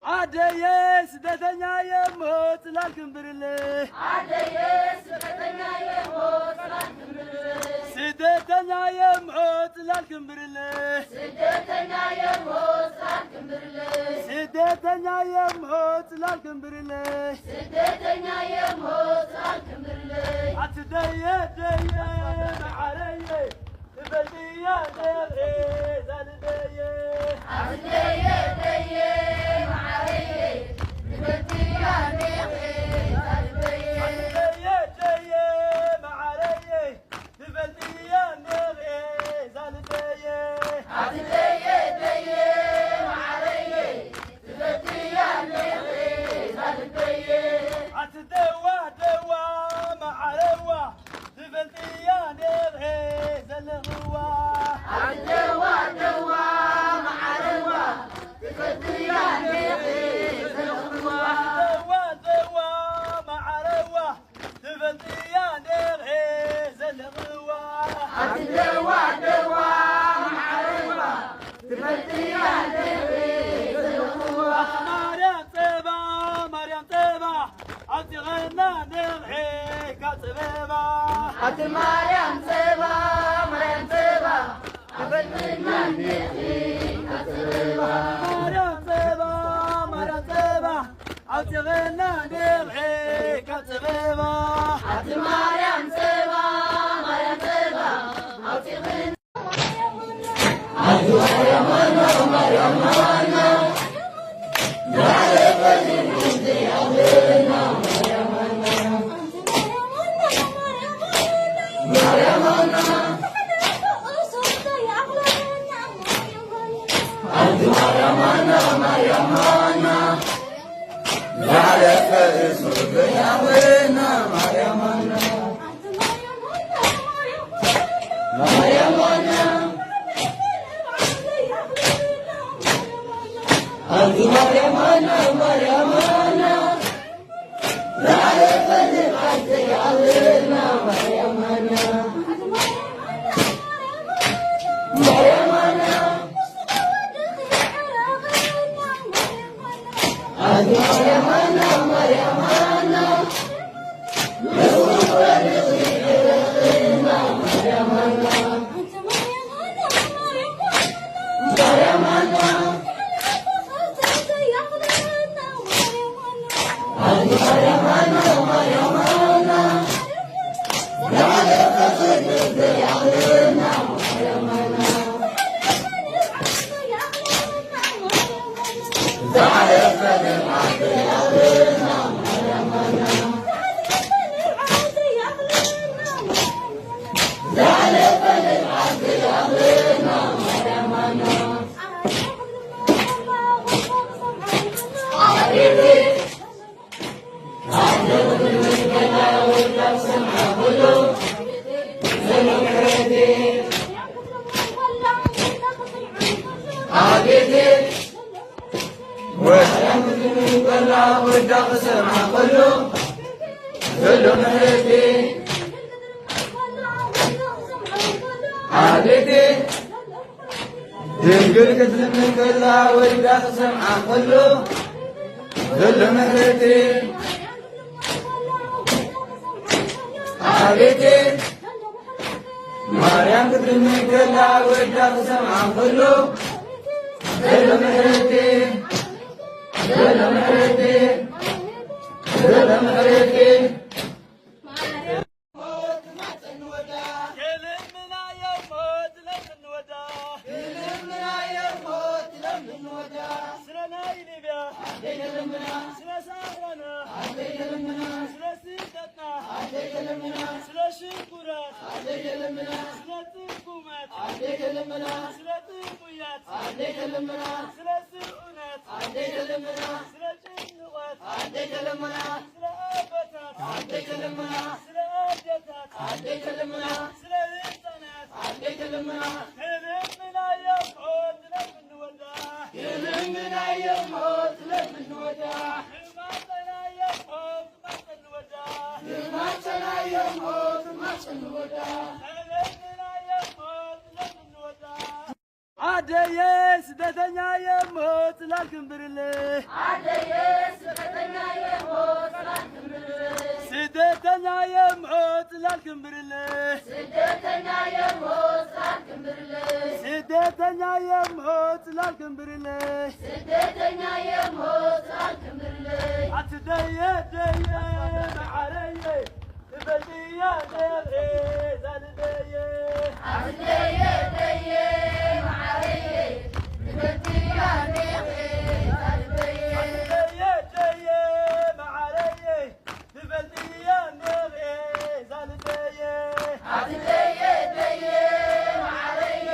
عديس دتنيا يموت لكن برلي عديس دتنيا يموت لكن برلي سدتنيا يموت لكن برلي سدتنيا يموت لكن برلي سدتنيا يموت لكن برلي سدتنيا يموت لكن برلي عتديا ديا معري بديا ديا زلديا عتديا ديا مريم صبا مريم صبا قبلنا نحكي كصبا مريم صبا مريم صبا عتغنا نحكي كصبا مريم صبا مريم صبا عتغنا مريم مريم ልመና ስለ ጥሙያት አንዴ ከልመና ስለ ስዑነት አንዴ ከልመና ስለ ጭንቀት አንዴ ከልመና ስለ አበታት አንዴ ከልመና ስለ አደታት አንዴ ከልመና ስለ ሕፃናት አንዴ ከልመና ከልምና የሞት ለምንወዳ የልምና የሞት ለምንወዳ ህማጠና የሞት ማጠንወዳ ግርማቸና የሞት ማጭንወዳ ከልምና የሞት ለምንወዳ አደየ ስደተኛ የሞት ላልክምብርልህ አደየ ስደተኛ የሞት ላልክምብርልህ ስደተኛ የሞት ላልክምብርልህ ስደተኛ የሞት ላልክምብርልህ ስደተኛ የሞት ላልክምብርልህ ስደተኛ የሞት ላልክምብርልህ አትደየ ደየ መዓረየ ትበልያ ደብሬ ዛልደየ አትደየ ደየ መዓረየ ትበልያ ደብሬ ዛልደየ አትደየ ደየ መዓረየ ትበልያ ደብሬ ዛልደየ አትደየ ደየ መዓረየ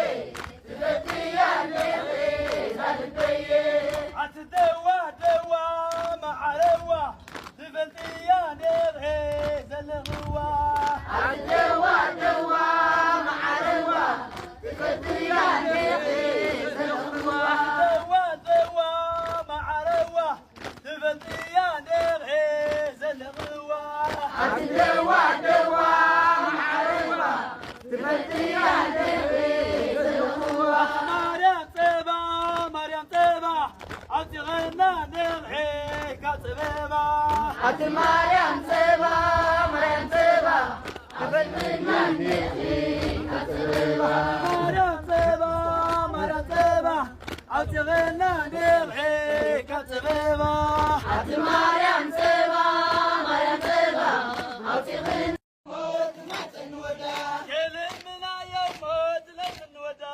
ትበልያ ደብሬ ዛልደየ አትደዋ ደዋ መዓረዋ ትበልያ ደብሬ ዘለኽዋ አትደዋ ደዋ መዓረዋ ትበልያ ደብሬ ዘለኽዋ ደዋ ደዋ መዓረዋ ትበልያ ደብሬ ዘለኽዋ አትደዋ ደዋ መዓረዋ ትበልያ ደብሬ ዘለኽዋ ማርያም ፀባ ማርያም ፀባ አውፅቐና ደብሬ ካብ ፅበባ አቲ ማርያም ፀባ ማርያም ፀባ ትበልዕና ኔቲ ከፅበባ ማርያም ፀባ ማርያም ፀባ አውፅቐና ደብሬ ካብ ፅበባ አቲ ማርያም ፀባ ማርያም ፀባ አውፅቕን ሞት ማፀንወዳ የልምና የሞት ለምንወዳ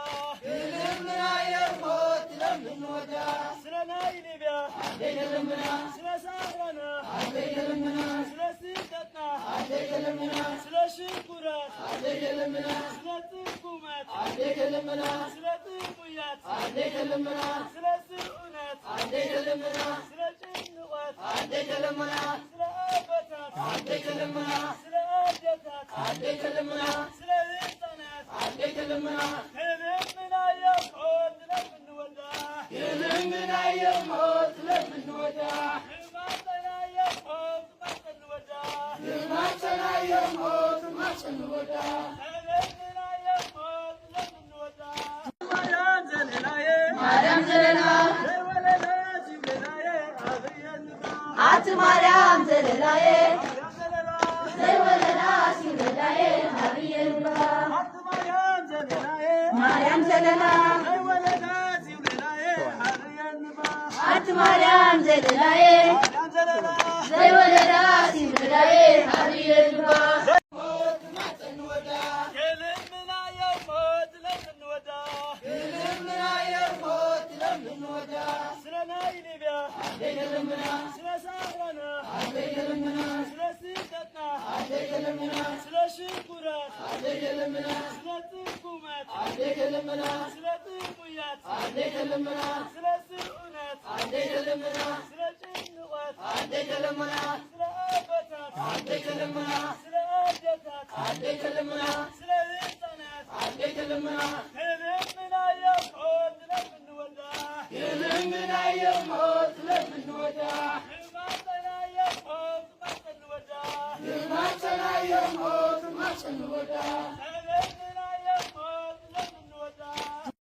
ልምና የሞት ለምንወዳ ስለ ናይ ሊብያ አደገለምና ስለ ሳራና አደገለምና ስለ ስደትና አደገለምና ስለ ሽኩረት አደገለምና ስለ ጥቁመት አደገለምና ስለ ጥሙያት አደገለምና ስለ ስዑነት አደገለምና ስለ ጭንቀት አደገለምና ስለ አበታት አደገለምና ስለ አደታት አደገለምና ስለ ሕፃናት አደገለምና ከልምና የሞት ለምንወዳ የልምና የሞት ለምንወዳ ህማጠና የሞት ማጠንወዳ ግርማቸና የሞት ማጭንወዳ ከልምና የሞት ለምንወዳ ማርያም ዘለላየ ማርያም ዘለላ ዘይወለደች ይብለናየ አብየንባ አቲ ማርያም ዘለላዬ ማርያም ዘለላ ዘይወለዳ ሲወለዳዬ አብየንባ አት ማርያም ዘለላየ ማርያም ዘለላ ዘይወለደች ይብለናየ አብየንባ አቲ ማርያም ዘለላዬ ማርያም ዘለላ ዘይወለዳ ሲወለዳዬ አብየንባ ሞት ማፀንወዳ የልምና የሞት ለምንወዳ ልምና የሞት ለምንወዳ ስለ ናይ ሊብያ አደገለምና ስለ ሳራና አደገለምና ስለ ስደትና አደገለምና ስለ ሽኩረት አደገለምና ስለ ጥቁመት አደገለምና ስለ ጥሙያት አደገለምና ስለ ስዑነት አደገለምና ስለ ጭንቀት አደገለምና ስለ አበታት አደገለምና ስለ አደታት አደገለምና ስለ ሕፃናት አደገለምና ከልምና የሞት ለምንወዳ የልምና የሞት